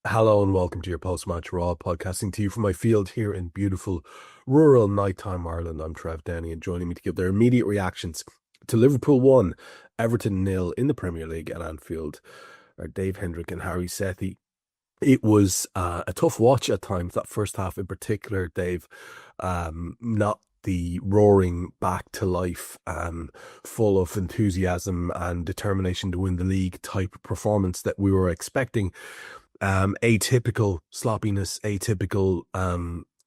Hello and welcome to your post-match Raw, podcasting to you from my field here in beautiful rural nighttime Ireland. I'm Trev Downy, and joining me to give their immediate reactions to Liverpool 1, Everton nil in the Premier League at Anfield are Dave Hendrick and Harry Sethi. It was a tough watch at times, that first half in particular, Dave. Not the roaring back to life, full of enthusiasm and determination to win the league type of performance that we were expecting. Atypical sloppiness, atypical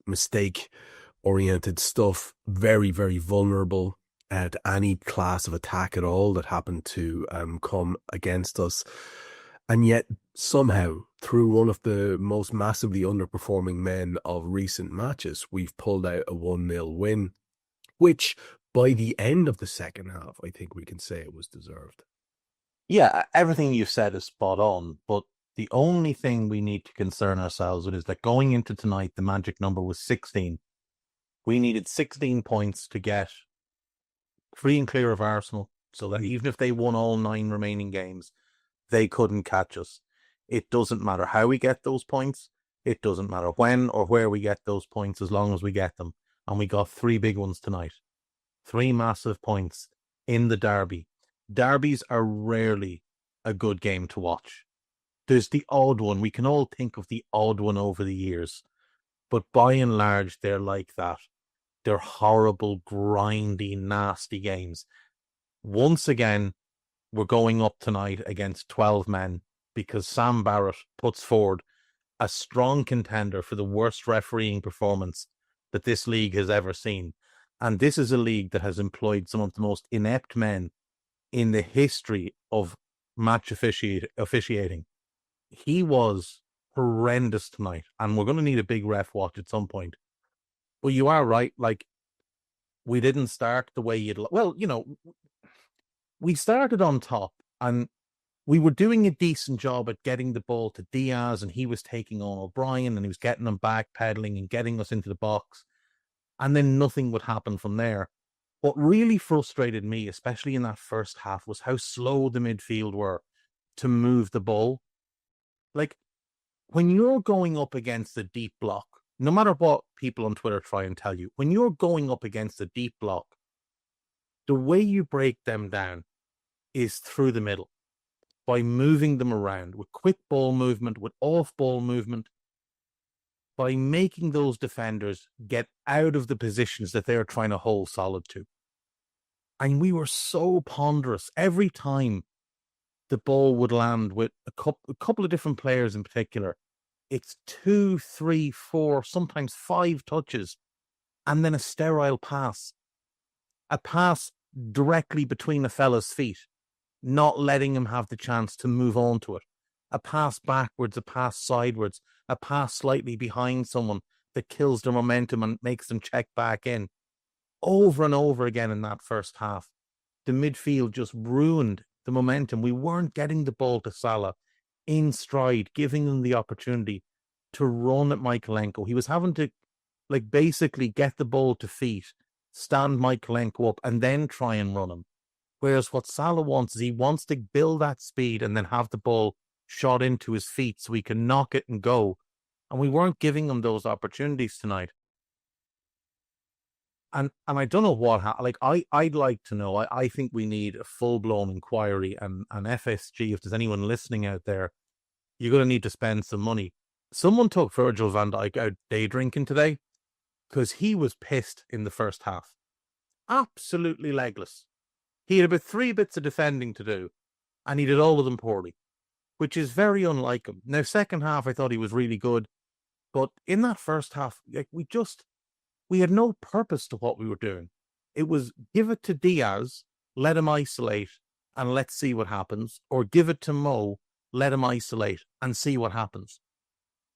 mistake oriented stuff, very, very vulnerable at any class of attack at all that happened to come against us. And yet, somehow, through one of the most massively underperforming men of recent matches, we've pulled out a 1-0 win, which by the end of the second half, I think we can say it was deserved. Yeah, everything you've said is spot on, but the only thing we need to concern ourselves with is that going into tonight, the magic number was 16. We needed 16 points to get free and clear of Arsenal, so that even if they won all 9 remaining games, they couldn't catch us. It doesn't matter how we get those points. It doesn't matter when or where we get those points, as long as we get them. And we got 3 big ones tonight. 3 massive points in the derby. Derbies are rarely a good game to watch. There's the odd one. We can all think of the odd one over the years. But by and large, they're like that. They're horrible, grindy, nasty games. Once again, we're going up tonight against 12 men because Sam Barrett puts forward a strong contender for the worst refereeing performance that this league has ever seen. And this is a league that has employed some of the most inept men in the history of match officiating. He was horrendous tonight, and we're going to need a big ref watch at some point. But you are right, like, we didn't start the way you'd... Well, we started on top, and we were doing a decent job at getting the ball to Diaz, and he was taking on O'Brien, and he was getting them backpedaling and getting us into the box. And then nothing would happen from there. What really frustrated me, especially in that first half, was how slow the midfield were to move the ball. Like, when you're going up against a deep block, no matter what people on Twitter try and tell you, when you're going up against a deep block, the way you break them down is through the middle, by moving them around with quick ball movement, with off ball movement, by making those defenders get out of the positions that they're trying to hold solid to. And we were so ponderous every time the ball would land with a couple of different players in particular. It's 2, 3, 4, sometimes 5 touches, and then a sterile pass. A pass directly between a fella's feet, not letting him have the chance to move on to it. A pass backwards, a pass sideways, a pass slightly behind someone that kills their momentum and makes them check back in. Over and over again in that first half, the midfield just ruined the momentum. We weren't getting the ball to Salah in stride, giving them the opportunity to run at Michaelenko. He was having to, basically get the ball to feet, stand Michaelenko up, and then try and run him. Whereas what Salah wants is he wants to build that speed and then have the ball shot into his feet so he can knock it and go. And we weren't giving him those opportunities tonight. And I don't know what I'd like to know. I think we need a full-blown inquiry, and FSG, if there's anyone listening out there, you're going to need to spend some money. Someone took Virgil van Dijk out day drinking today because he was pissed in the first half. Absolutely legless. He had about 3 bits of defending to do, and he did all of them poorly, which is very unlike him. Now, second half, I thought he was really good, but in that first half, we had no purpose to what we were doing. It was give it to Diaz, let him isolate, and let's see what happens. Or give it to Mo, let him isolate, and see what happens.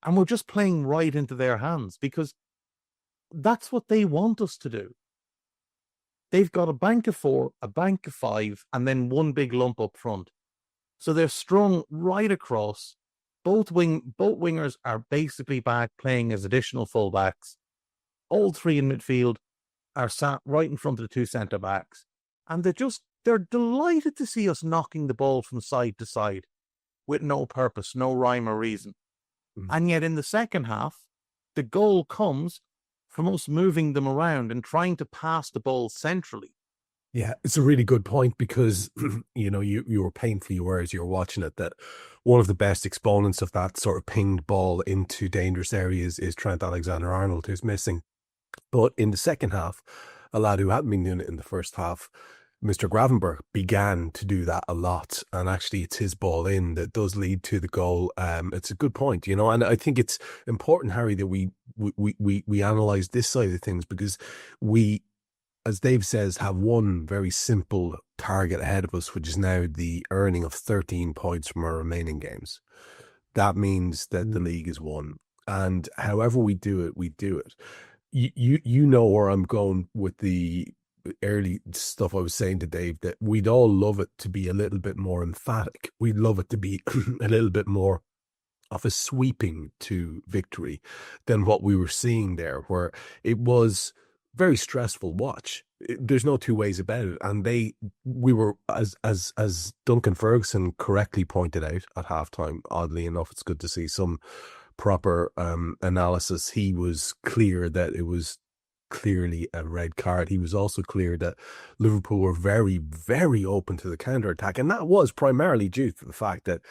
And we're just playing right into their hands because that's what they want us to do. They've got a bank of 4, a bank of 5, and then one big lump up front. So they're strung right across. Both wingers are basically back playing as additional fullbacks. All 3 in midfield are sat right in front of the 2 centre-backs. And they're delighted to see us knocking the ball from side to side with no purpose, no rhyme or reason. And yet in the second half, the goal comes from us moving them around and trying to pass the ball centrally. Yeah, it's a really good point because, you were painfully aware as you were watching it that one of the best exponents of that sort of pinged ball into dangerous areas is Trent Alexander-Arnold, who's missing. But in the second half, a lad who hadn't been doing it in the first half, Mr. Gravenberch, began to do that a lot. And actually, it's his ball in that does lead to the goal. It's a good point, and I think it's important, Harry, that we analyze this side of things because we, as Dave says, have one very simple target ahead of us, which is now the earning of 13 points from our remaining games. That means that the league is won. And however we do it, we do it. You know where I'm going with the early stuff I was saying to Dave, that we'd all love it to be a little bit more emphatic. We'd love it to be a little bit more of a sweeping to victory than what we were seeing there, where it was very stressful watch. There's no two ways about it. And we were, as Duncan Ferguson correctly pointed out at halftime, oddly enough, it's good to see some proper analysis. He was clear that it was clearly a red card. He was also clear that Liverpool were very, very open to the counter-attack. And that was primarily due to the fact that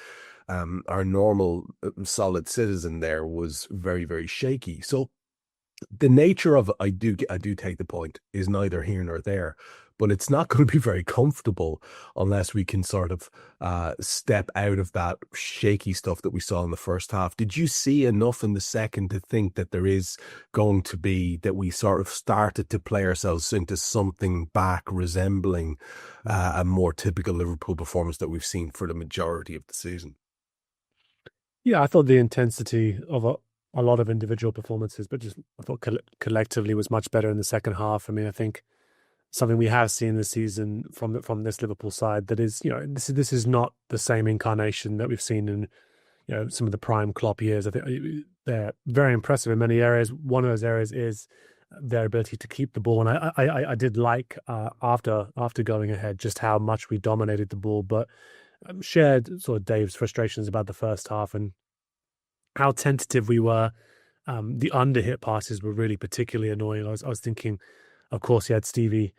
our normal solid citizen there was very, very shaky. So the nature of it, I do take the point, is neither here nor there, but it's not going to be very comfortable unless we can sort of step out of that shaky stuff that we saw in the first half. Did you see enough in the second to think that there is going to be, that we sort of started to play ourselves into something back resembling a more typical Liverpool performance that we've seen for the majority of the season? Yeah, I thought the intensity of a lot of individual performances, but just I thought collectively was much better in the second half. I mean, I think something we have seen this season from this Liverpool side that is, this is not the same incarnation that we've seen in some of the prime Klopp years. I think they're very impressive in many areas. One of those areas is their ability to keep the ball, and I did like after going ahead just how much we dominated the ball, but shared sort of Dave's frustrations about the first half and how tentative we were. The under-hit passes were really particularly annoying. I was thinking, of course, you had Stevie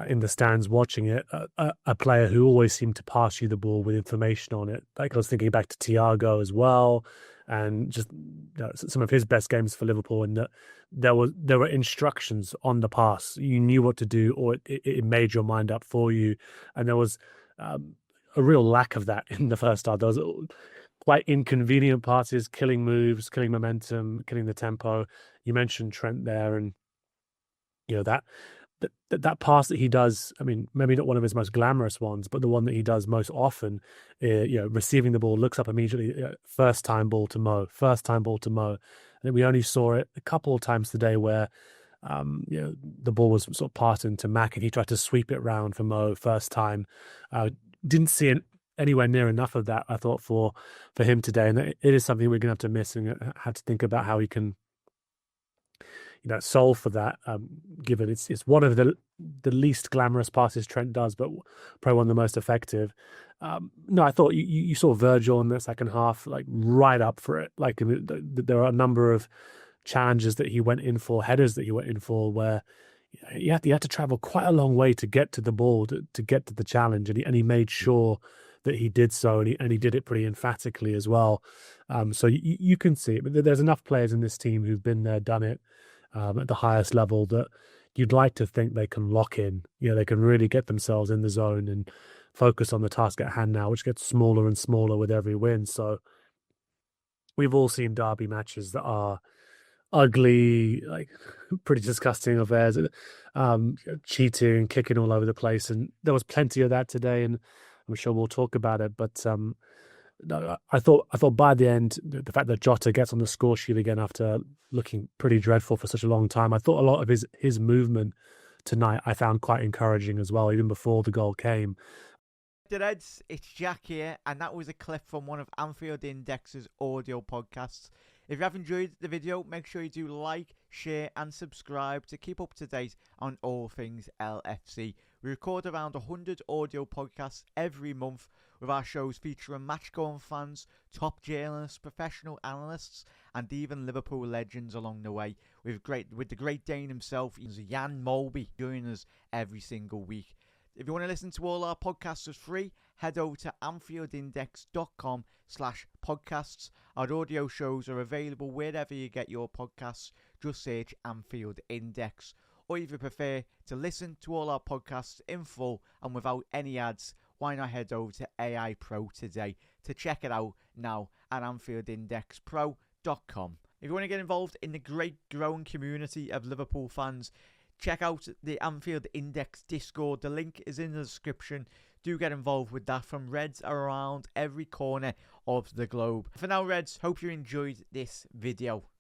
in the stands watching it, a player who always seemed to pass you the ball with information on it. Like I was thinking back to Thiago as well, and just some of his best games for Liverpool, and that there were instructions on the pass. You knew what to do, or it made your mind up for you. And there was a real lack of that in the first half. There was quite inconvenient passes, killing moves, killing momentum, killing the tempo. You mentioned Trent there, and that pass that he does, I mean, maybe not one of his most glamorous ones, but the one that he does most often, receiving the ball, looks up immediately, first time ball to Mo. I think we only saw it a couple of times today where the ball was sort of passing to Mac and he tried to sweep it round for Mo first time. Didn't see anywhere near enough of that, I thought, for him today. And it is something we're going to have to miss and have to think about how he can solve for that, given it's one of the least glamorous passes Trent does, but probably one of the most effective. No, I thought you saw Virgil in the second half, like right up for it. Like there are a number of challenges that he went in for, headers that he went in for, where you had to travel quite a long way to get to the ball, to get to the challenge, and he made sure that he did so, and he did it pretty emphatically as well. So you can see it, but there's enough players in this team who've been there, done it at the highest level, that you'd like to think they can lock in. They can really get themselves in the zone and focus on the task at hand now, which gets smaller and smaller with every win. So we've all seen derby matches that are ugly, like pretty disgusting affairs, cheating, kicking all over the place, and there was plenty of that today, and I'm sure we'll talk about it. But I thought by the end, the fact that Jota gets on the score sheet again after looking pretty dreadful for such a long time, I thought a lot of his movement tonight I found quite encouraging as well, even before the goal came. Reds, it's Jack here, and that was a clip from one of Anfield Index's audio podcasts. If you have enjoyed the video, make sure you do like, share and subscribe to keep up to date on all things LFC. We record around 100 audio podcasts every month, with our shows featuring match-going fans, top journalists, professional analysts, and even Liverpool legends along the way, with the great Dane himself, Jan Molby, joining us every single week. If you want to listen to all our podcasts for free, head over to anfieldindex.com/podcasts. Our audio shows are available wherever you get your podcasts. Just search Anfield Index. Or if you prefer to listen to all our podcasts in full and without any ads, why not head over to AI Pro today to check it out now at AnfieldIndexPro.com. If you want to get involved in the great growing community of Liverpool fans, check out the Anfield Index Discord. The link is in the description. Do get involved with that from Reds around every corner of the globe. For now, Reds, hope you enjoyed this video.